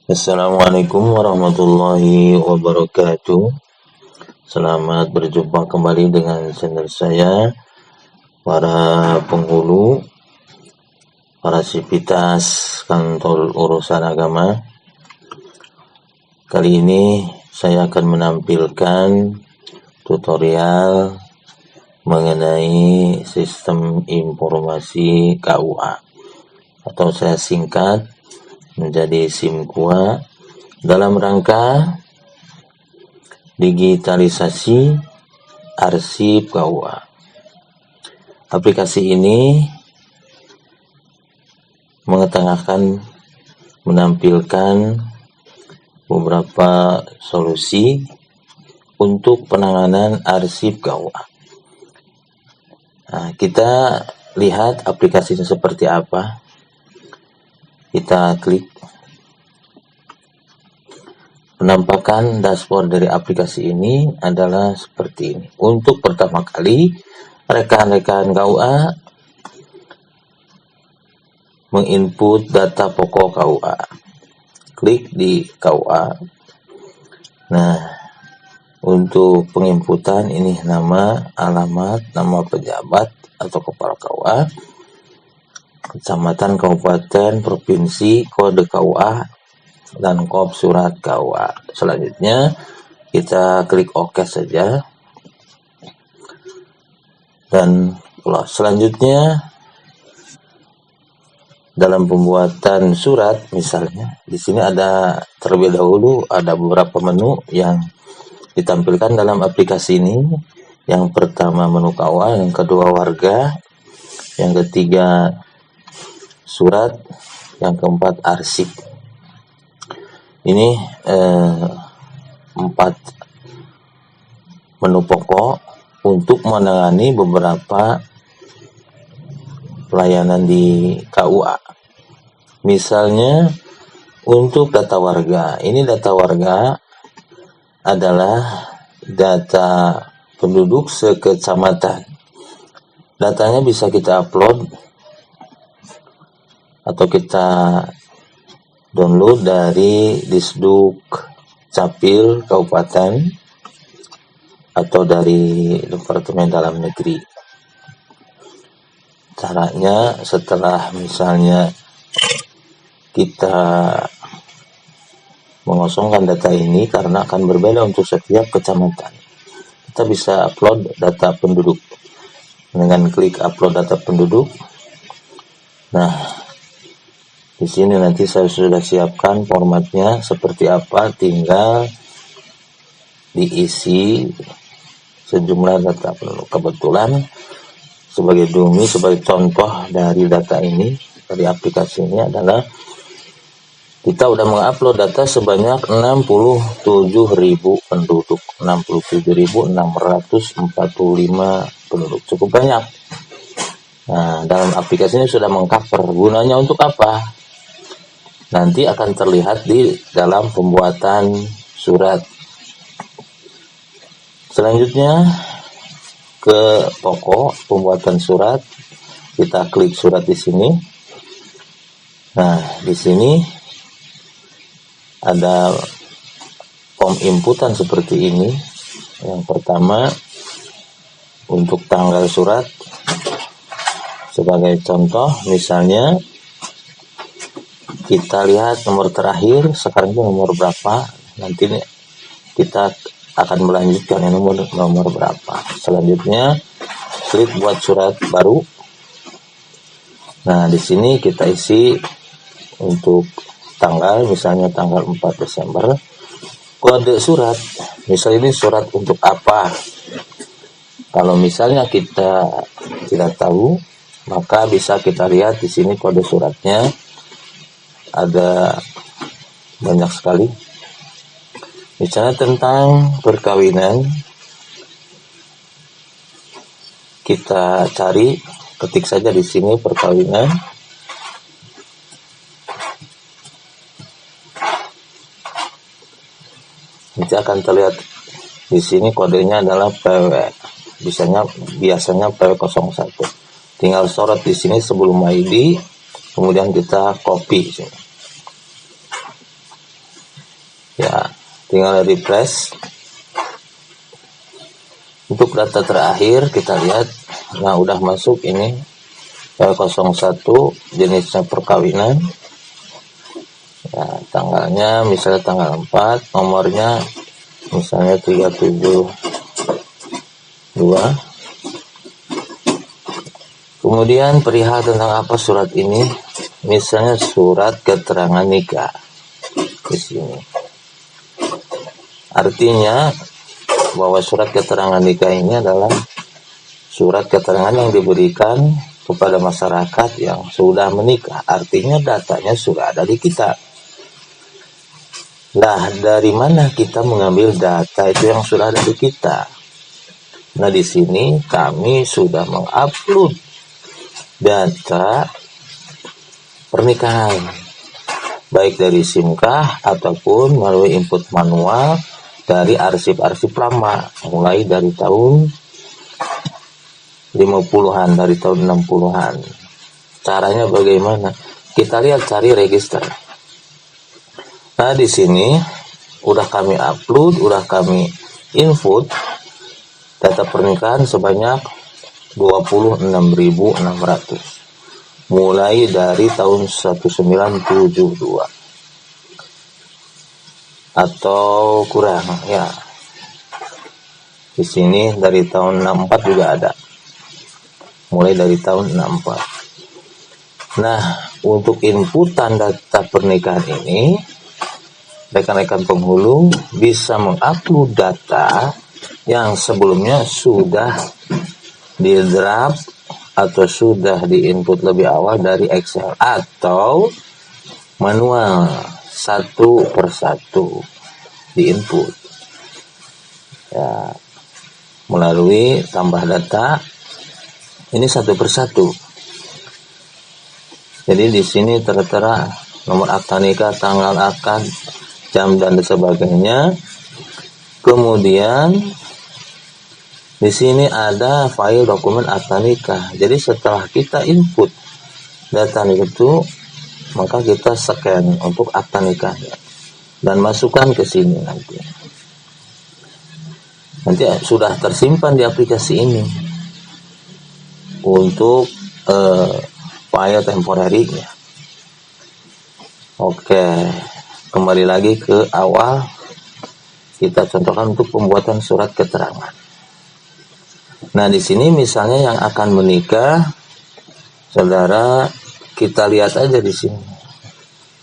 Assalamualaikum warahmatullahi wabarakatuh. Selamat berjumpa kembali dengan channel saya, para penghulu, para sivitas kantor urusan agama. Kali ini saya akan menampilkan tutorial mengenai sistem informasi KUA, atau saya singkat menjadi SIM-KUA, dalam rangka digitalisasi arsip KUA. Aplikasi ini menampilkan beberapa solusi untuk penanganan arsip KUA. Nah, kita lihat aplikasinya seperti apa. Kita klik. Penampakan dashboard dari aplikasi ini adalah seperti ini. Untuk pertama kali, rekan-rekan KUA menginput data pokok KUA. Klik di KUA. Nah, untuk penginputan ini nama, alamat, nama pejabat atau kepala KUA, kecamatan, kabupaten, provinsi, kode KUA, dan kop surat KUA. Selanjutnya kita klik OK saja. Dan selanjutnya dalam pembuatan surat, misalnya di sini ada terlebih dahulu ada beberapa menu yang ditampilkan dalam aplikasi ini. Yang pertama menu KUA, yang kedua warga, yang ketiga surat, yang keempat arsip. Ini 4 menu pokok untuk menangani beberapa pelayanan di KUA. Misalnya untuk data warga. Ini data warga adalah data penduduk sekecamatan. Datanya bisa kita upload atau kita download dari Disduk Capil Kabupaten atau dari Departemen Dalam Negeri. Caranya, setelah misalnya kita mengosongkan data ini, karena akan berbeda untuk setiap kecamatan, kita bisa upload data penduduk dengan klik upload data penduduk. Nah, di sini nanti saya sudah siapkan formatnya seperti apa, tinggal diisi sejumlah data penduduk. Kebetulan sebagai contoh dari data ini, dari aplikasi ini adalah kita udah mengupload data sebanyak 67.000 penduduk, 67.645 penduduk, cukup banyak. Nah, dalam aplikasi ini sudah mengcover. Gunanya untuk apa? Nanti akan terlihat di dalam pembuatan surat. Selanjutnya ke pokok pembuatan surat, kita klik surat di sini. Nah, di sini ada form inputan seperti ini. Yang pertama untuk tanggal surat. Sebagai contoh, misalnya kita lihat nomor terakhir, sekarang itu nomor berapa, nanti kita akan melanjutkan nomor berapa. Selanjutnya klik buat surat baru. Nah, di sini kita isi untuk tanggal, misalnya tanggal 4 Desember. Kode surat, misalnya ini surat untuk apa. Kalau misalnya kita tidak tahu, maka bisa kita lihat di sini kode suratnya. Ada banyak sekali. Misalnya tentang perkawinan, kita cari, ketik saja di sini perkawinan. Nanti akan terlihat di sini kodenya adalah PW. Biasanya PW01. Tinggal sorot di sini sebelum ID, kemudian kita copy sini. Ya, tinggal refresh. Untuk data terakhir kita lihat, nah udah masuk ini 01 jenisnya perkawinan. Ya, tanggalnya misalnya tanggal 4, nomornya misalnya 372. Kemudian perihal tentang apa surat ini? Misalnya surat keterangan nikah di sini. Artinya bahwa surat keterangan nikah ini adalah surat keterangan yang diberikan kepada masyarakat yang sudah menikah. Artinya datanya sudah ada di kita. Nah, dari mana kita mengambil data itu yang sudah ada di kita? Nah, di sini kami sudah mengupload data pernikahan, baik dari SIMkah ataupun melalui input manual dari arsip-arsip lama, mulai dari tahun 50-an, dari tahun 60-an. Caranya bagaimana? Kita lihat cari register. Nah, di sini udah kami upload, udah kami input data pernikahan sebanyak 26.600. Mulai dari tahun 1972. Atau kurang ya. Di sini dari tahun 64 juga ada. Mulai dari tahun 64. Nah, untuk inputan data pernikahan ini, rekan-rekan penghulu bisa mengupload data yang sebelumnya sudah di draft atau sudah diinput lebih awal dari Excel atau manual satu persatu diinput ya, melalui tambah data ini satu persatu. Jadi di sini tertera nomor akta nikah, tanggal akad, jam dan sebagainya. Kemudian di sini ada file dokumen akta nikah. Jadi setelah kita input data itu, maka kita scan untuk akta nikahnya dan masukkan ke sini nanti. Nanti sudah tersimpan di aplikasi ini untuk file temporary-nya. Oke, kembali lagi ke awal. Kita contohkan untuk pembuatan surat keterangan. Nah, di sini misalnya yang akan menikah, saudara, kita lihat aja di sini.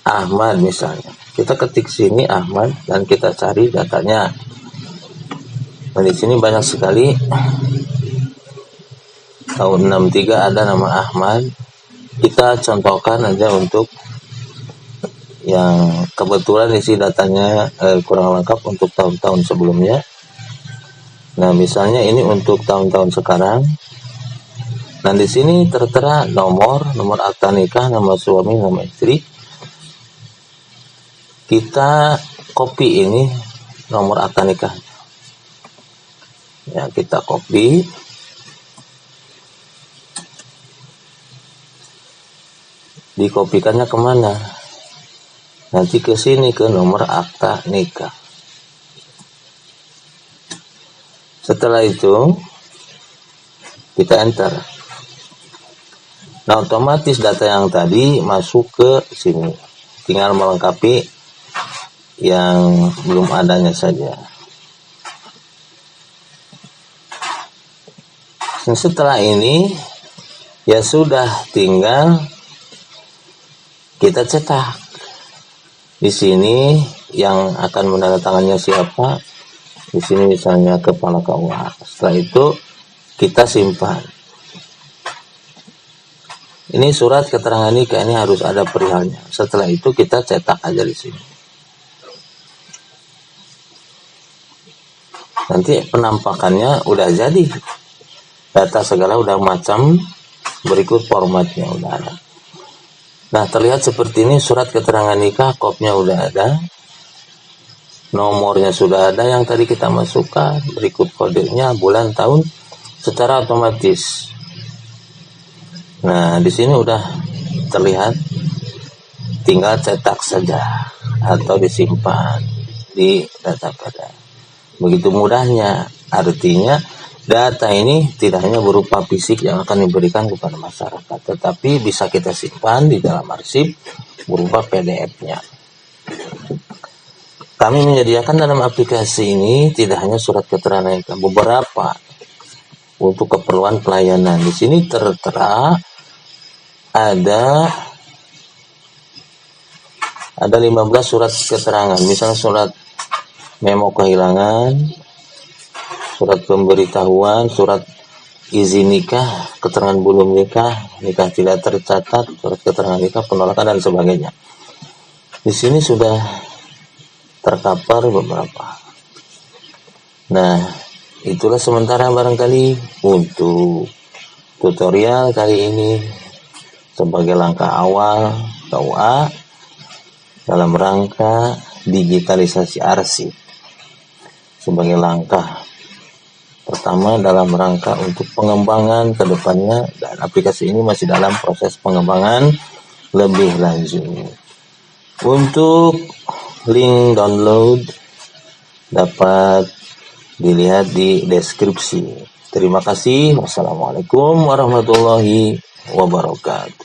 Ahmad misalnya. Kita ketik sini Ahmad dan kita cari datanya. Nah, di sini banyak sekali. Tahun 63 ada nama Ahmad. Kita contohkan aja untuk yang kebetulan isi datanya kurang lengkap untuk tahun-tahun sebelumnya. Nah, misalnya ini untuk tahun-tahun sekarang. Nah, di sini tertera nomor akta nikah, nama suami, nama istri. Kita copy ini nomor akta nikah. Ya, kita copy. Dikopikannya kemana? Nanti ke sini ke nomor akta nikah. Setelah itu kita enter. Nah, otomatis data yang tadi masuk ke sini. Tinggal melengkapi yang belum adanya saja. Dan setelah ini ya sudah tinggal kita cetak. Di sini yang akan menandatangannya siapa? Di sini misalnya kepala KUA. Setelah itu kita simpan. Ini surat keterangan nikah, ini harus ada perihalnya. Setelah itu kita cetak aja di sini. Nanti penampakannya udah jadi. Data segala udah macam, berikut formatnya udah ada. Nah, terlihat seperti ini surat keterangan nikah, kopnya udah ada. Nomornya sudah ada yang tadi kita masukkan, berikut kodenya, bulan, tahun secara otomatis. Nah, di sini udah terlihat, tinggal cetak saja atau disimpan. di data pada. Begitu mudahnya, artinya data ini tidak hanya berupa fisik yang akan diberikan kepada masyarakat, tetapi bisa kita simpan di dalam arsip berupa PDF-nya. Kami menyediakan dalam aplikasi ini tidak hanya surat keterangan nikah, beberapa untuk keperluan pelayanan. Di sini tertera ada 15 surat keterangan, misalnya surat memo kehilangan, surat pemberitahuan, surat izin nikah, keterangan belum nikah, nikah tidak tercatat, surat keterangan nikah, penolakan dan sebagainya. Di sini sudah terkapar beberapa. Nah, itulah sementara barangkali untuk tutorial kali ini sebagai langkah awal KUA dalam rangka digitalisasi arsip. Sebagai langkah pertama dalam rangka untuk pengembangan ke depannya, dan aplikasi ini masih dalam proses pengembangan lebih lanjut. Untuk link download dapat dilihat di deskripsi. Terima kasih. Wassalamualaikum warahmatullahi wabarakatuh.